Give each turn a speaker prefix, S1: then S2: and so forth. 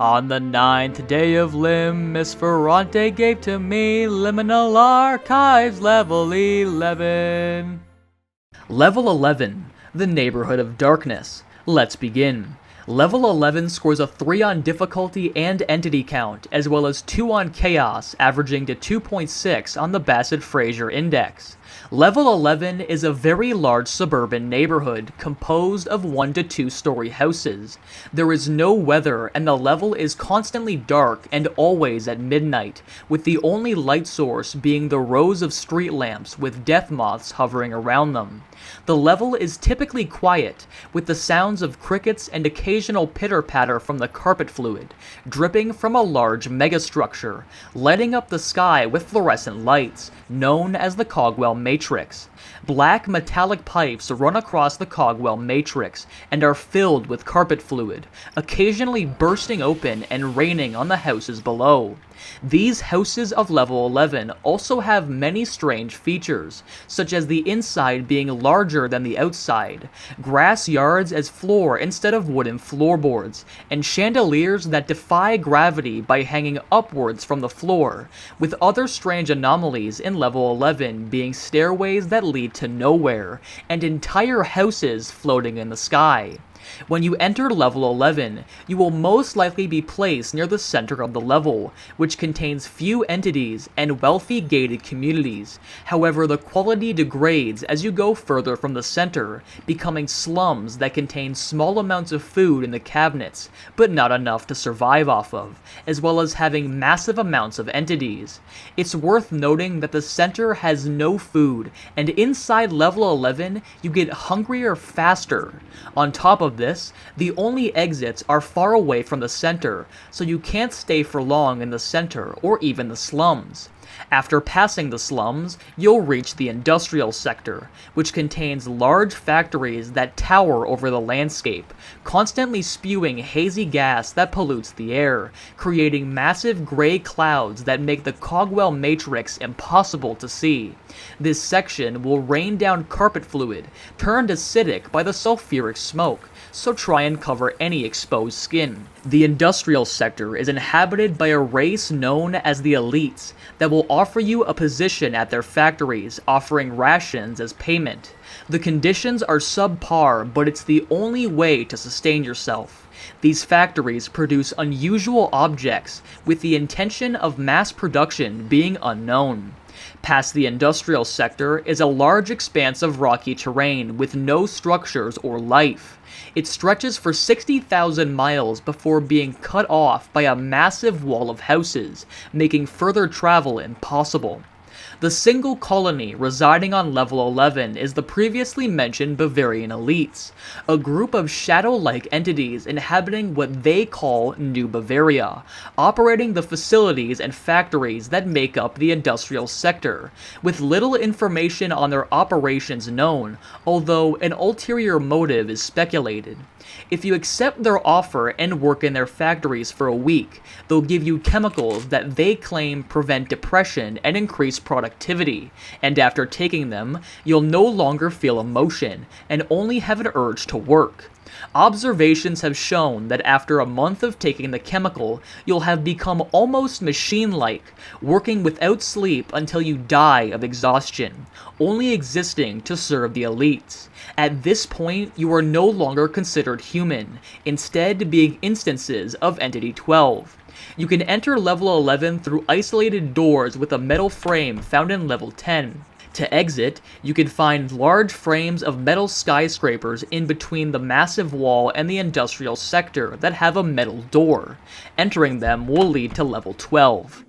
S1: On the 9th day of Lim, Miss Ferrante gave to me Liminal Archives Level 11. Level 11, the Neighborhood of Darkness. Let's begin. Level 11 scores a 3 on difficulty and entity count, as well as 2 on chaos, averaging to 2.6 on the Bassett-Fraser Index. Level 11 is a very large suburban neighborhood composed of 1 to 2 story houses. There is no weather and the level is constantly dark and always at midnight, with the only light source being the rows of street lamps with death moths hovering around them. The level is typically quiet, with the sounds of crickets and occasional pitter-patter from the carpet fluid, dripping from a large megastructure, lighting up the sky with fluorescent lights, known as the Cogwell Matrix. Black metallic pipes run across the Cogwell Matrix and are filled with carpet fluid, occasionally bursting open and raining on the houses below. These houses of level 11 also have many strange features, such as the inside being larger than the outside, grass yards as floor instead of wooden floorboards, and chandeliers that defy gravity by hanging upwards from the floor, with other strange anomalies in level 11 being stairways that lead to nowhere, and entire houses floating in the sky. When you enter level 11, you will most likely be placed near the center of the level, which contains few entities and wealthy gated communities. However, the quality degrades as you go further from the center, becoming slums that contain small amounts of food in the cabinets, but not enough to survive off of, as well as having massive amounts of entities. It's worth noting that the center has no food, and inside level 11, you get hungrier faster. On top of this, the only exits are far away from the center, so you can't stay for long in the center or even the slums. After passing the slums, you'll reach the industrial sector, which contains large factories that tower over the landscape, constantly spewing hazy gas that pollutes the air, creating massive gray clouds that make the Cogwell Matrix impossible to see. This section will rain down carpet fluid, turned acidic by the sulfuric smoke, so try and cover any exposed skin. The industrial sector is inhabited by a race known as the Elites that will offer you a position at their factories, offering rations as payment. The conditions are subpar, but it's the only way to sustain yourself. These factories produce unusual objects, with the intention of mass production being unknown. Past the industrial sector is a large expanse of rocky terrain with no structures or life. It stretches for 60,000 miles before being cut off by a massive wall of houses, making further travel impossible. The single colony residing on level 11 is the previously mentioned Bavarian elites, a group of shadow-like entities inhabiting what they call New Bavaria, operating the facilities and factories that make up the industrial sector, with little information on their operations known, although an ulterior motive is speculated. If you accept their offer and work in their factories for a week, they'll give you chemicals that they claim prevent depression and increase productivity, and after taking them, you'll no longer feel emotion, and only have an urge to work. Observations have shown that after a month of taking the chemical, you'll have become almost machine-like, working without sleep until you die of exhaustion, only existing to serve the elites. At this point, you are no longer considered human, instead being instances of Entity 12. You can enter level 11 through isolated doors with a metal frame found in level 10. To exit, you can find large frames of metal skyscrapers in between the massive wall and the industrial sector that have a metal door. Entering them will lead to level 12.